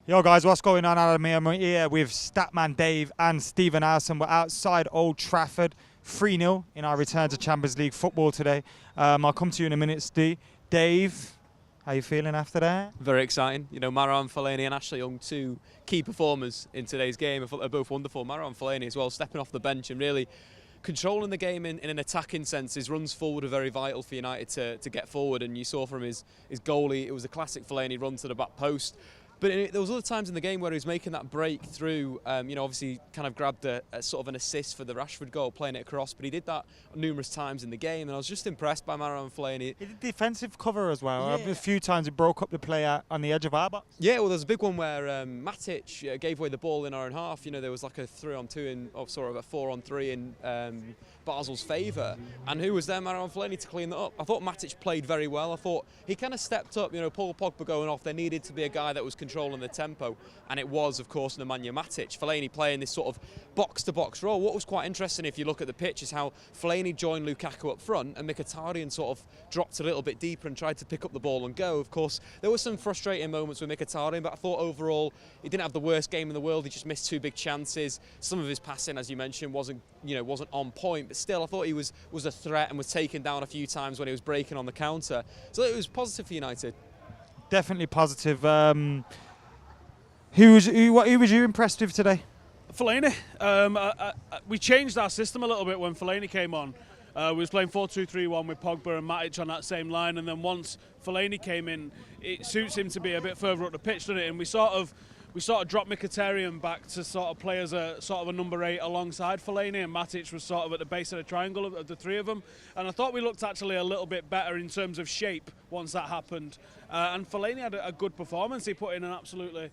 Yo guys, what's going on? Adam here. I'm here with Statman Dave and Stephen Howson. We're outside Old Trafford, 3-0 in our return to Champions League football today. I'll come to you in a minute, Steve. Dave, how you feeling after that? Very exciting. You know, Marouane Fellaini and Ashley Young, two key performers in today's game. I thought they're both wonderful. Marouane Fellaini as well, stepping off the bench and really controlling the game in an attacking sense. His runs forward are very vital for United to get forward, and you saw from his goalie, it was a classic Fellaini run to the back post. But there was other times in the game where he was making that break through, you know, obviously kind of grabbed a sort of an assist for the Rashford goal, playing it across, but he did that numerous times in the game, and I was just impressed by Marouane Fellaini. He did defensive cover as well. Yeah. A few times he broke up the play on the edge of our box. Yeah, well, there's a big one where Matic gave away the ball in our own half. You know, there was like a 3-on-2 or sort of a 4-on-3 in Basel's favour, and who was there? Marouane Fellaini to clean that up. I thought Matic played very well. I thought he kind of stepped up. You know, Paul Pogba going off, there needed to be a guy that was controlling the tempo, and it was, of course, Nemanja Matic. Fellaini playing this sort of box-to-box role. What was quite interesting, if you look at the pitch, is how Fellaini joined Lukaku up front, and Mkhitaryan sort of dropped a little bit deeper and tried to pick up the ball and go. Of course, there were some frustrating moments with Mkhitaryan, but I thought overall he didn't have the worst game in the world. He just missed two big chances. Some of his passing, as you mentioned, wasn't on point, but still I thought he was a threat and was taken down a few times when he was breaking on the counter. So it was positive for United. Definitely positive. Who was you impressed with today? Fellaini. We changed our system a little bit when Fellaini came on. We was playing 4-2-3-1 with Pogba and Matic on that same line, and then once Fellaini came in, it suits him to be a bit further up the pitch, doesn't it? And we sort of dropped Mkhitaryan back to sort of play as a sort of a number 8 alongside Fellaini, and Matic was sort of at the base of the triangle of the three of them. And I thought we looked actually a little bit better in terms of shape once that happened. And Fellaini had a good performance. He put in an absolutely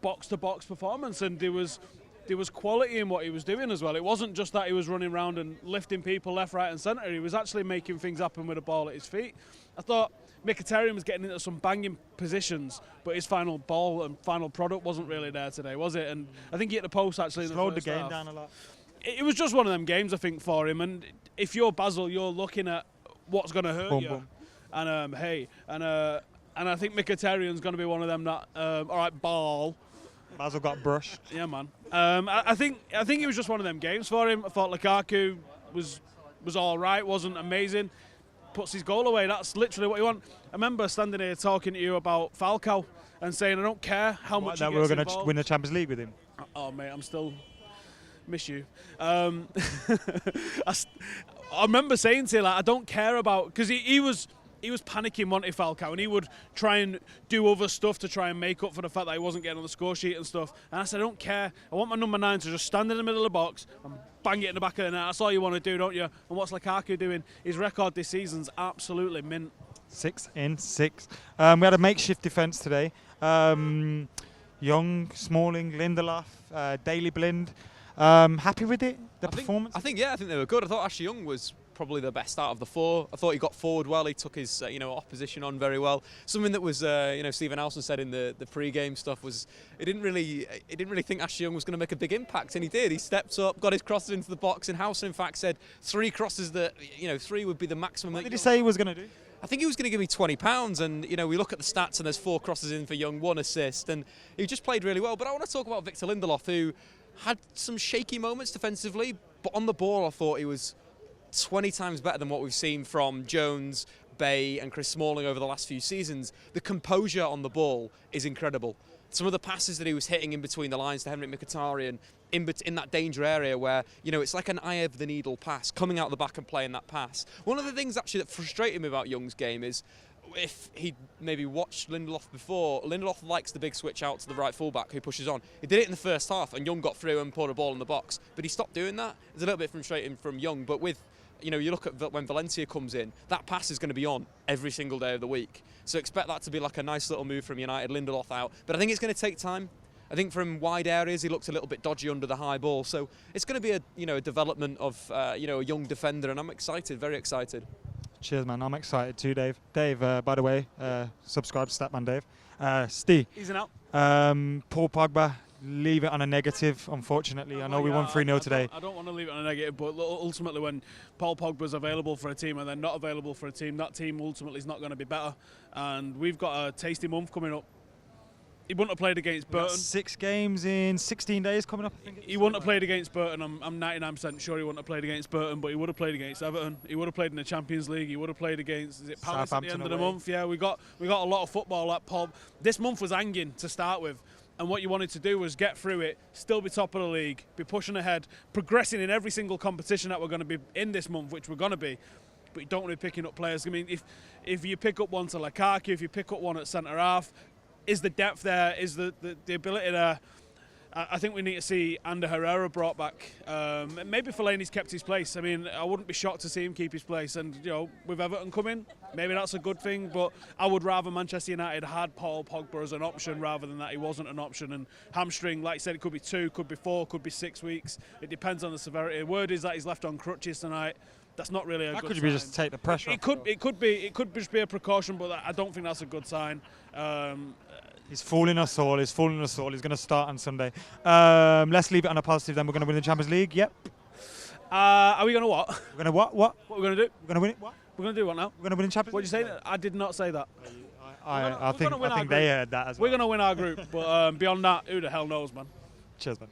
box-to-box performance, and there was quality in what he was doing as well. It wasn't just that he was running around and lifting people left, right and centre. He was actually making things happen with the ball at his feet. I thought Mkhitaryan was getting into some banging positions, but his final ball and final product wasn't really there today, was it? And I think he hit the post actually. Slowed the game down a lot. It was just one of them games, I think, for him. And if you're Basel, you're looking at what's going to hurt you. Boom. And I think Mkhitaryan's going to be one of them that, all right, ball. Basel got brushed. Yeah, man. I think it was just one of them games for him. I thought Lukaku was all right, wasn't amazing. Puts his goal away. That's literally what you want. I remember standing here talking to you about Falcao and saying I don't care how much he gets we're going to win the Champions League with him. Oh mate, I'm still miss you. I remember saying to you, like, I don't care about, because he was panicking, wanted Falcao, and he would try and do other stuff to try and make up for the fact that he wasn't getting on the score sheet and stuff. And I said, I don't care. I want my number 9 to just stand in the middle of the box and bang it in the back of the net. That's all you want to do, don't you? And what's Lukaku doing? His record this season's absolutely mint. 6 in 6. We had a makeshift defence today. Young, Smalling, Lindelof, Daley Blind. Happy with it? The performance? I think they were good. I thought Ashley Young was probably the best out of the 4. I thought he got forward well. He took his opposition on very well. Something that was Stephen Howson said in the pre-game stuff was he didn't really think Ashley Young was going to make a big impact, and he did. He stepped up, got his crosses into the box, and Howson in fact said 3 crosses that 3 would be the maximum. What did he say he was going to do? I think he was going to give me £20, and we look at the stats and there's 4 crosses in for Young, 1 assist, and he just played really well. But I want to talk about Victor Lindelof, who had some shaky moments defensively, but on the ball I thought he was 20 times better than what we've seen from Jones, Bay and Chris Smalling over the last few seasons. The composure on the ball is incredible. Some of the passes that he was hitting in between the lines to Henrik Mkhitaryan in that danger area where, it's like an eye of the needle pass, coming out the back and playing that pass. One of the things actually that frustrated me about Young's game is if he'd maybe watched Lindelof before, Lindelof likes the big switch out to the right fullback who pushes on. He did it in the first half and Young got through and put a ball in the box, but he stopped doing that. It's a little bit frustrating from Young, but with you look at when Valencia comes in, that pass is going to be on every single day of the week. So expect that to be like a nice little move from United, Lindelof out. But I think it's going to take time. I think from wide areas he looked a little bit dodgy under the high ball. So it's going to be a development of a young defender, and I'm excited, very excited. Cheers, man. I'm excited too, Dave. Dave, by the way, subscribe to Statman Dave. Steve. He's an out. Paul Pogba. Leave it on a negative, unfortunately. I know we won 3-0 today. I don't want to leave it on a negative, but ultimately when Paul Pogba's available for a team and then not available for a team, that team ultimately is not going to be better. And we've got a tasty month coming up. He wouldn't have played against We've got Burton. 6 games in 16 days coming up. I think He wouldn't have played against Burton. I'm 99% sure he wouldn't have played against Burton, but he would have played against Everton. He would have played in the Champions League. He would have played against, is it Palace at the end of the month? Yeah, we got a lot of football at Pub. This month was hanging to start with, and what you wanted to do was get through it, still be top of the league, be pushing ahead, progressing in every single competition that we're going to be in this month, which we're going to be. But you don't want to be picking up players. I mean, if you pick up one to Lukaku, if you pick up one at centre half, is the depth there? Is the ability there? I think we need to see Ander Herrera brought back. Maybe Fellaini's kept his place. I mean, I wouldn't be shocked to see him keep his place. And, you know, with Everton coming, maybe that's a good thing. But I would rather Manchester United had Paul Pogba as an option rather than that he wasn't an option. And hamstring, like I said, it could be 2, could be 4, could be 6 weeks. It depends on the severity. The word is that he's left on crutches tonight. That's not really a good sign. That could be just take the pressure off. It could just be a precaution, but I don't think that's a good sign. He's fooling us all. He's fooling us all. He's going to start on Sunday. Let's leave it on a positive. Then we're going to win the Champions League. Yep. Are we going to what? We're going to what? What are we going to do? We're going to win it. What? We're going to do what now? We're going to win the Champions What League. did you say? I did not say that. I think they heard that as well. We're going to win our group, but beyond that, who the hell knows, man? Cheers, man.